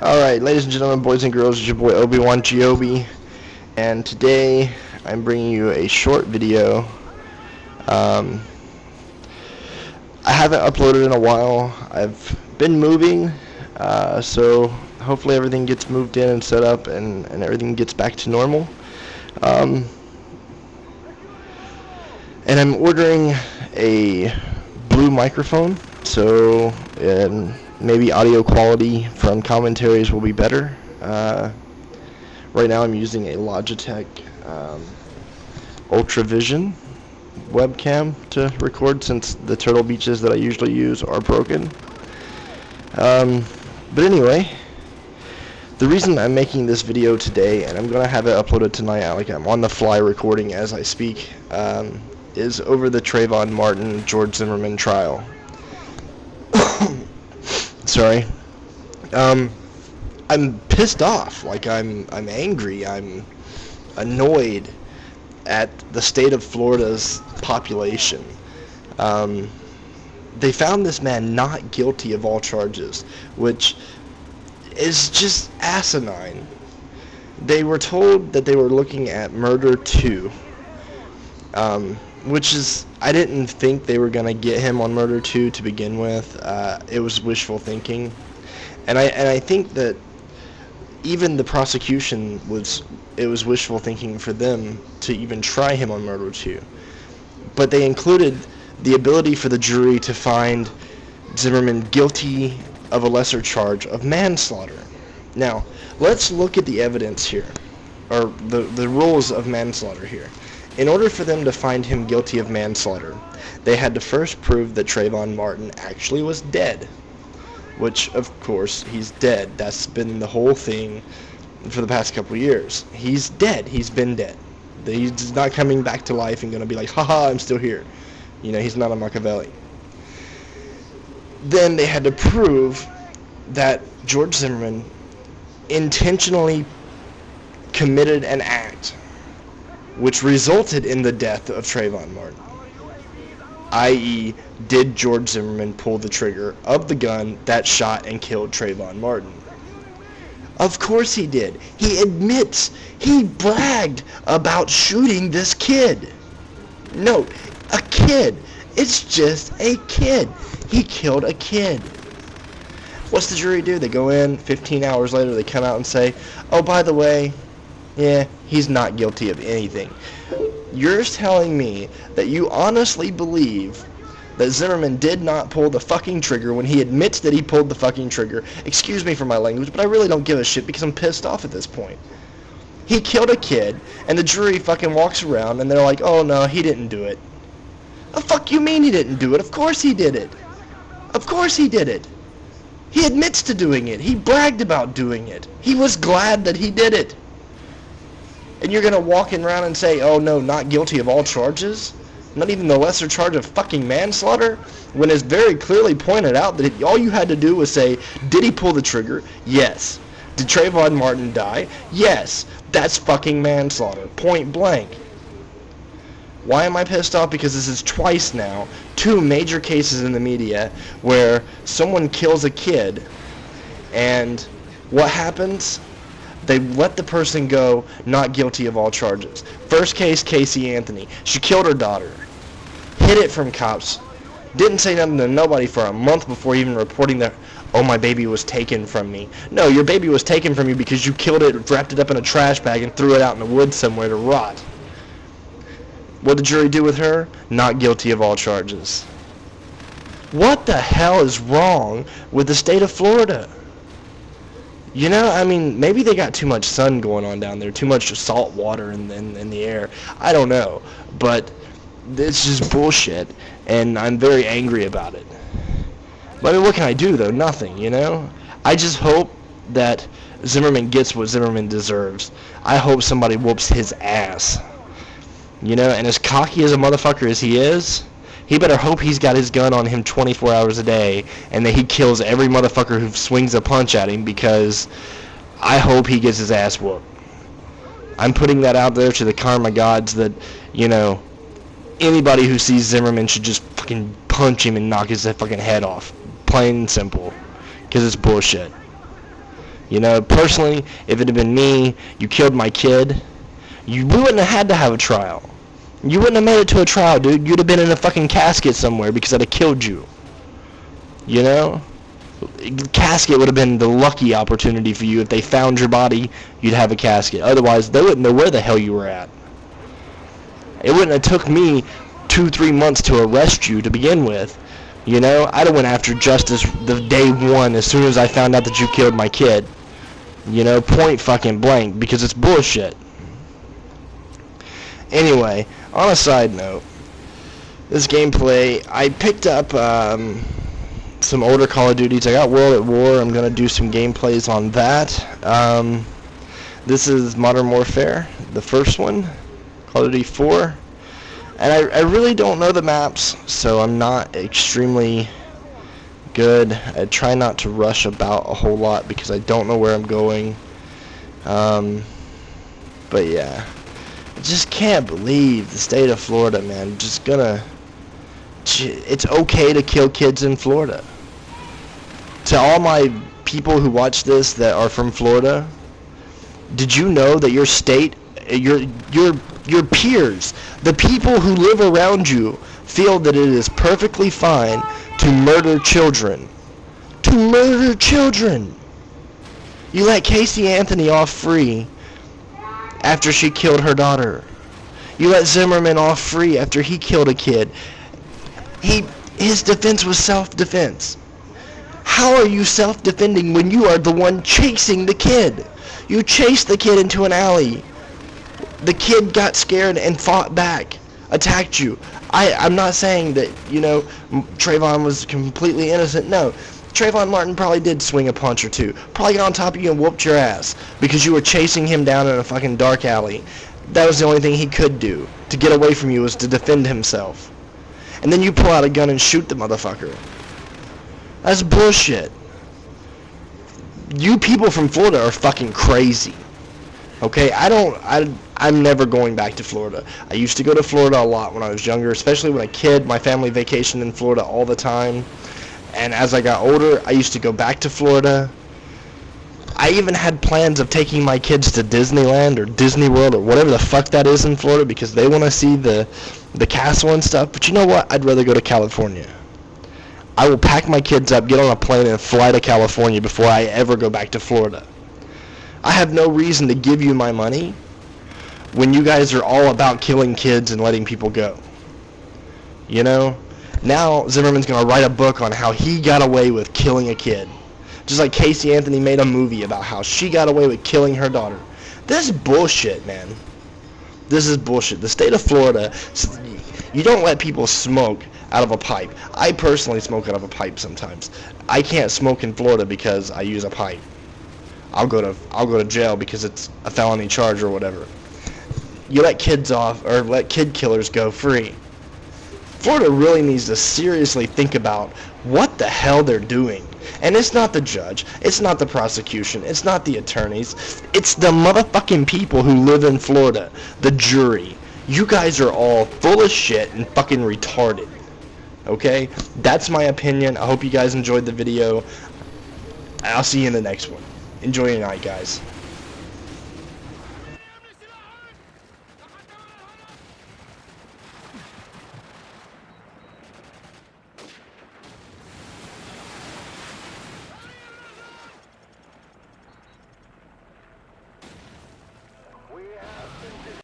Alright, ladies and gentlemen, boys and girls, it's your boy Obi Wan Geobi, and today I'm bringing you a short video. I haven't uploaded in a while. I've been moving, so hopefully everything gets moved in and set up and everything gets back to normal. And I'm ordering a blue microphone, so maybe audio quality from commentaries will be better. Right now I'm using a Logitech Ultravision webcam to record, since the Turtle Beaches that I usually use are broken. But anyway, the reason I'm making this video today, and I'm going to have it uploaded tonight, like I'm on the fly recording as I speak, is over the Trayvon Martin, George Zimmerman trial. Sorry. I'm pissed off. Like, I'm angry. I'm annoyed at the state of Florida's population. They found this man not guilty of all charges, which is just asinine. They were told that they were looking at murder 2, which is, I didn't think they were going to get him on murder 2 to begin with. It was wishful thinking. And I think that even the prosecution was wishful thinking for them to even try him on murder 2. But they included the ability for the jury to find Zimmerman guilty of a lesser charge of manslaughter. Now, let's look at the evidence here, or the rules of manslaughter here. In order for them to find him guilty of manslaughter, they had to first prove that Trayvon Martin actually was dead, which, of course, he's dead. That's been the whole thing for the past couple of years. He's dead. He's been dead. He's not coming back to life and going to be like, haha, I'm still here. You know, he's not a Machiavelli. Then they had to prove that George Zimmerman intentionally committed an act which resulted in the death of Trayvon Martin. I.e., did George Zimmerman pull the trigger of the gun that shot and killed Trayvon Martin? Of course he did. He admits, he bragged about shooting this kid. No, a kid. It's just a kid. He killed a kid. What's the jury do? They go in, 15 hours later, they come out and say, oh, by the way, yeah, he's not guilty of anything. You're telling me that you honestly believe that Zimmerman did not pull the fucking trigger when he admits that he pulled the fucking trigger. Excuse me for my language, but I really don't give a shit because I'm pissed off at this point. He killed a kid, and the jury fucking walks around, and they're like, oh no, he didn't do it. The fuck you mean he didn't do it? Of course he did it. Of course he did it. He admits to doing it. He bragged about doing it. He was glad that he did it. And you're going to walk around and say, oh no, not guilty of all charges? Not even the lesser charge of fucking manslaughter? When it's very clearly pointed out that all you had to do was say, did he pull the trigger? Yes. Did Trayvon Martin die? Yes. That's fucking manslaughter. Point blank. Why am I pissed off? Because this is twice now, 2 major cases in the media where someone kills a kid, and what happens? They let the person go, not guilty of all charges. First case, Casey Anthony. She killed her daughter. Hid it from cops. Didn't say nothing to nobody for a month before even reporting that, oh, my baby was taken from me. No, your baby was taken from you because you killed it, wrapped it up in a trash bag, and threw it out in the woods somewhere to rot. What did the jury do with her? Not guilty of all charges. What the hell is wrong with the state of Florida? You know, I mean, maybe they got too much sun going on down there, too much salt water in the air. I don't know, but it's just bullshit, and I'm very angry about it. But I mean, what can I do, though? Nothing, you know? I just hope that Zimmerman gets what Zimmerman deserves. I hope somebody whoops his ass. You know, and as cocky as a motherfucker as he is, he better hope he's got his gun on him 24 hours a day and that he kills every motherfucker who swings a punch at him, because I hope he gets his ass whooped. I'm putting that out there to the karma gods that, you know, anybody who sees Zimmerman should just fucking punch him and knock his fucking head off. Plain and simple. Because it's bullshit. You know, personally, if it had been me, you killed my kid, we wouldn't have had to have a trial. You wouldn't have made it to a trial, dude. You'd have been in a fucking casket somewhere because I'd have killed you. You know? Casket would have been the lucky opportunity for you. If they found your body, you'd have a casket. Otherwise, they wouldn't know where the hell you were at. It wouldn't have took me 2-3 months to arrest you to begin with. You know? I'd have went after justice the day one as soon as I found out that you killed my kid. You know? Point fucking blank. Because it's bullshit. Anyway, on a side note, this gameplay, I picked up some older Call of Duties. I got World at War. I'm going to do some gameplays on that. This is Modern Warfare, the first one, Call of Duty 4. And I really don't know the maps, so I'm not extremely good. I try not to rush about a whole lot because I don't know where I'm going. But yeah. I just can't believe the state of Florida, man. It's okay to kill kids in Florida. To all my people who watch this that are from Florida, did you know that your state, your peers, the people who live around you, feel that it is perfectly fine to murder children? To murder children! You let Casey Anthony off free after she killed her daughter. You let Zimmerman off free after he killed a kid. His defense was self-defense. How are you self-defending when you are the one chasing the kid? You chased the kid into an alley. The kid got scared and fought back, attacked you. I'm not saying that, you know, Trayvon was completely innocent. No. Trayvon Martin probably did swing a punch or two. Probably got on top of you and whooped your ass because you were chasing him down in a fucking dark alley. That was the only thing he could do to get away from you, was to defend himself. And then you pull out a gun and shoot the motherfucker. That's bullshit. You people from Florida are fucking crazy. Okay, I'm never going back to Florida. I used to go to Florida a lot when I was younger, especially when I was a kid. My family vacationed in Florida all the time. And as I got older, I used to go back to Florida. I even had plans of taking my kids to Disneyland or Disney World or whatever the fuck that is in Florida because they want to see the castle and stuff. But you know what? I'd rather go to California. I will pack my kids up, get on a plane, and fly to California before I ever go back to Florida. I have no reason to give you my money when you guys are all about killing kids and letting people go. You know? Now Zimmerman's going to write a book on how he got away with killing a kid. Just like Casey Anthony made a movie about how she got away with killing her daughter. This is bullshit, man. This is bullshit. The state of Florida, you don't let people smoke out of a pipe. I personally smoke out of a pipe sometimes. I can't smoke in Florida because I use a pipe. I'll go to jail because it's a felony charge or whatever. You let kids off, or let kid killers go free. Florida really needs to seriously think about what the hell they're doing. And it's not the judge, it's not the prosecution, it's not the attorneys, it's the motherfucking people who live in Florida, the jury. You guys are all full of shit and fucking retarded. Okay? That's my opinion. I hope you guys enjoyed the video. I'll see you in the next one. Enjoy your night, guys.